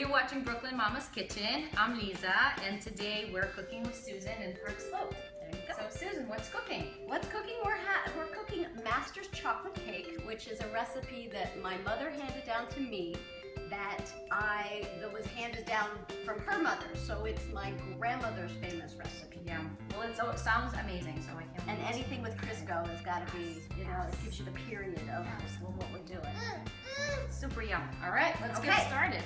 you're watching Brooklyn Mama's Kitchen. I'm Liza, and today we're cooking with Susan in Park Slope. There you go. So Susan, what's cooking? What's cooking? We're cooking Master's chocolate cake, which is a recipe that my mother handed down to me that was handed down from her mother. So it's my grandmother's famous recipe. Yeah. Well, it sounds amazing, so I can't And anything with Crisco has got to be, it gives you the period of what we're doing. Super yum. All right, let's get started.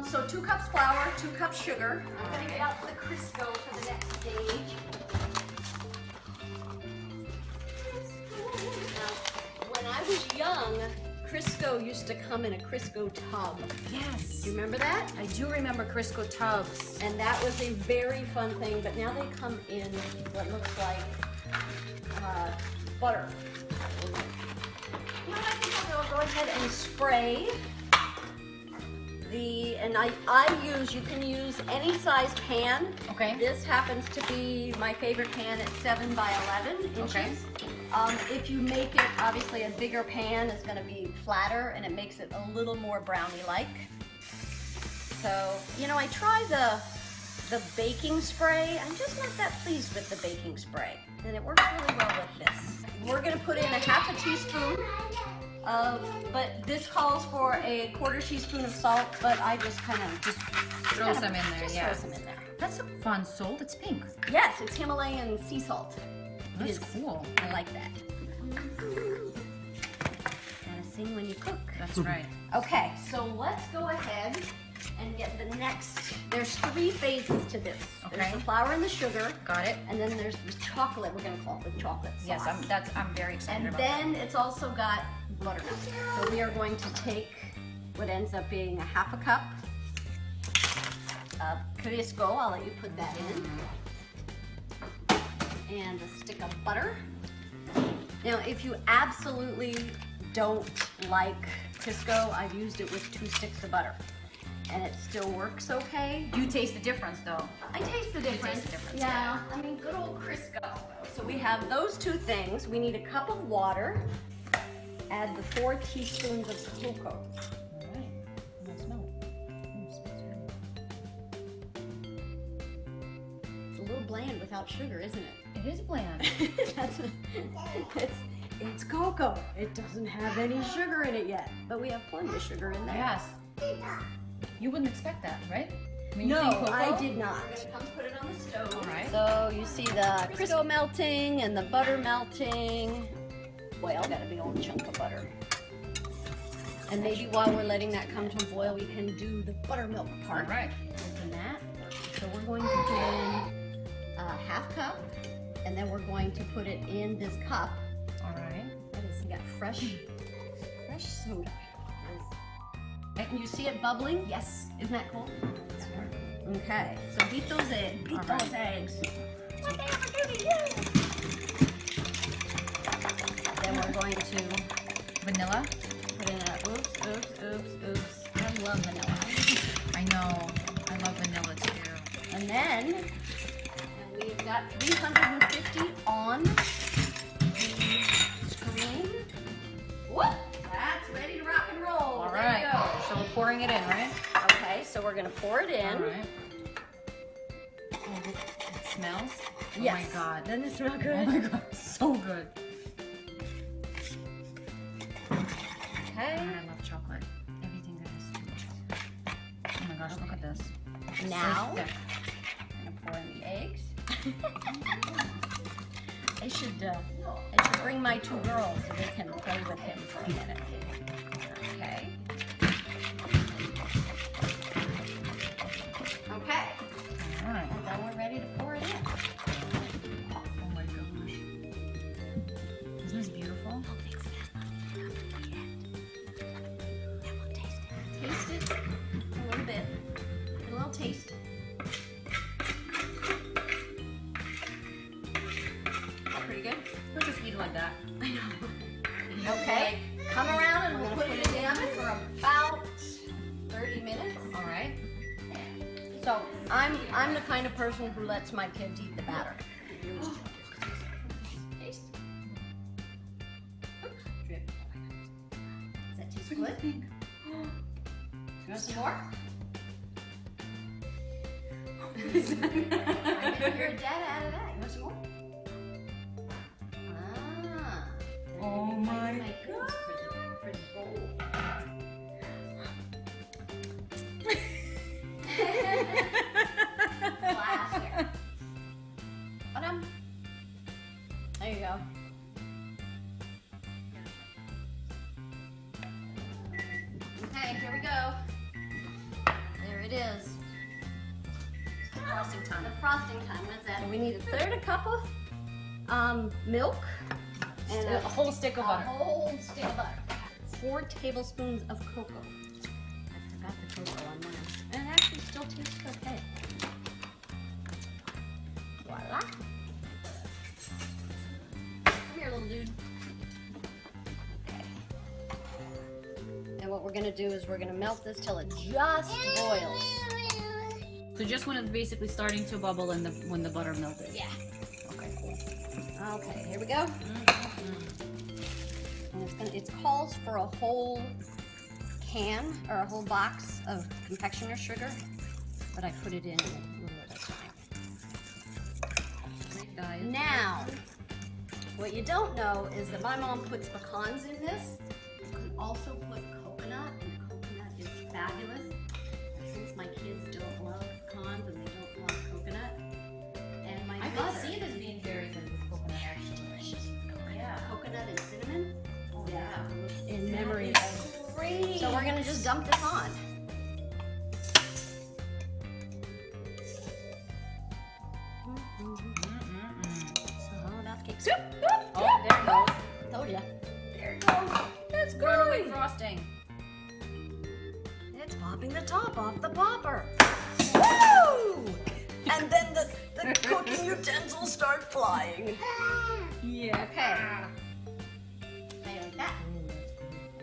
So 2 cups flour, 2 cups sugar. I'm going to get out the Crisco for the next stage. Now, when I was young, Crisco used to come in a Crisco tub. Yes. Do you remember that? I do remember Crisco tubs. And that was a very fun thing, but now they come in what looks like butter. You know what I think I'll go ahead and spray you can use any size pan. Okay. This happens to be my favorite pan. It's 7 by 11 inches. Okay. If you make it, obviously a bigger pan is going to be flatter and it makes it a little more brownie-like. So, you know, I try the baking spray. I'm just not that pleased with the baking spray. And it works really well with this. We're going to put in a 1/2 teaspoon but this calls for a 1/4 teaspoon of salt, but I just kind of throw some in there. Throw some in there. That's a fun salt. It's pink. Yes, it's Himalayan sea salt. That's cool. I like that. Gotta sing when you cook. That's right. Okay, so let's go ahead and get the next. There's 3 phases to this. Okay. There's the flour and the sugar. Got it. And then there's the chocolate. We're gonna call it the chocolate sauce. Yes, I'm very excited And about that. then it's also got buttermilk. So we are going to take what ends up being a 1/2 cup of Crisco. I'll let you put that in. And a stick of butter. Now, if you absolutely don't like Crisco, I've used it with 2 sticks of butter. And it still works okay. You taste the difference, though. I taste the difference. You taste the difference. Yeah, I mean, good old Crisco. So we have those 2 things. We need a cup of water. Add the 4 teaspoons of cocoa. All right. Let's smell it. It's a little bland without sugar, isn't it? It is bland. It's cocoa. It doesn't have any sugar in it yet, but we have plenty of sugar in there. Yes. You wouldn't expect that, right? When you No, think cocoa? I did not. We're gonna come put it on the stove. All right. So you see the Crisco melting and the butter melting. Boy, I got a big old chunk of butter. And maybe while we're letting that come to a boil, we can do the buttermilk part. All right. Open that. So we're going to put in a 1/2 cup, and then we're going to put it in this cup. All right. That is, we got fresh soda. And you see it bubbling? Yes. Isn't that cool? That's good. Okay, so beat those eggs. Beat those eggs. Then we're going to Vanilla? put in a oops. I love vanilla. I know. I love vanilla too. And then we've got 350 on the screen. Whoop! That's ready to rock and roll. All There right. you go. So we're pouring it in, right? Okay, so we're gonna pour it in. All right. Oh, it smells. Yes. Oh my God. Doesn't it smell Oh good? my God. So good. Okay. I love chocolate. Everything that has to do with chocolate. Oh my gosh, look at this. Now, So thick. I'm gonna pour in the eggs. I should bring my 2 girls so they can play with him for a minute. Okay. Okay. All right. And then we're ready to pour it in. Oh my gosh. Isn't this beautiful? Taste it a little bit. A little taste. Pretty good. We'll just eat it like that. I know. Okay. Come around and we'll put it in for about 30 minutes. All right. So I'm the kind of person who lets my kids eat the batter. Taste. Oops, drip. Does that taste good? think? You want some more? You're dead out of that. You want some more? Ah. Oh my God. For the bowl. Classic. There you go. Okay, here we go. There it is. Frosting time. The frosting time. What's that? We need a third a cup of milk and A whole stick of a butter. whole stick of butter. 4 tablespoons of cocoa. I forgot the cocoa on mine. And it actually still tastes okay. Voila. Come here, little dude. Okay. And what we're gonna do is we're gonna melt this till it just boils. So just when it's basically starting to bubble and when the butter melted. Yeah. Okay, cool. Okay, here we go. And it calls for a whole can or a whole box of confectioner sugar, but I put it in a little at a time. Now, what you don't know is that my mom puts pecans in this. You can also put coconut, and coconut is fabulous. And since my kids don't love pecans and they don't love coconut, and my I mother, can see this being very good with coconut actually. delicious with coconut. Yeah. Coconut and cinnamon. Yeah. In memory. Great. So we're gonna just dump this on. So that's cake soup. Oh, there it goes. Told ya. There it goes. It's Runaway going. frosting. It's popping the top off the popper. Woo! And then the cooking utensils start flying. Yeah. Okay. How you like that?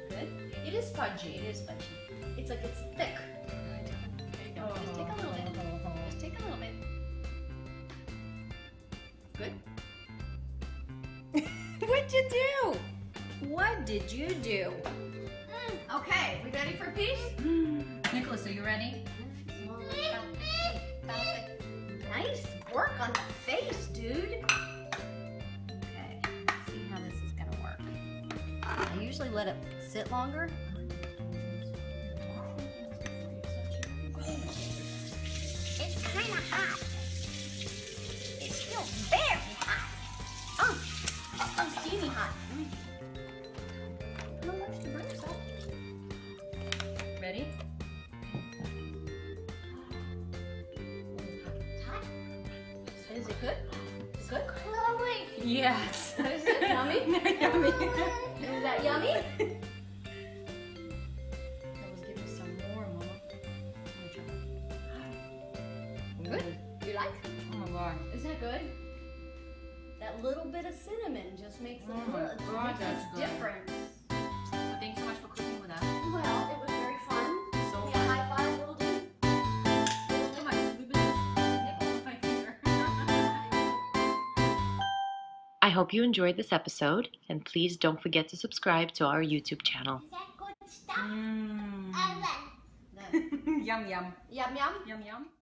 Good. It is fudgy. It is fudgy. It's like it's thick. There you go. Just take a little bit. Just take a little bit. Good. What'd you do? What did you do? Okay, we ready for a piece? Nicholas, are you ready? Nice work on the face, dude. Okay, let's see how this is gonna work. I usually let it sit longer. It's kind of hot. It's still very hot. Oh, steamy hot. No much to burn yourself. Ready? Is it good? Is it good? Yes. Is it yummy? Yummy. Is that yummy? Give me some more, Mama. Good? You like? Oh my God. Isn't that good? That little bit of cinnamon just makes Oh my a God, that's good. difference. Well, thanks so much for cooking with us. Well, it was very fun. So Give me a high five, little dude. Come on, we've been nibble with my finger. I hope you enjoyed this episode, and please don't forget to subscribe to our YouTube channel. Is that good stuff? Yum yum. Yum, yum. Yum yum.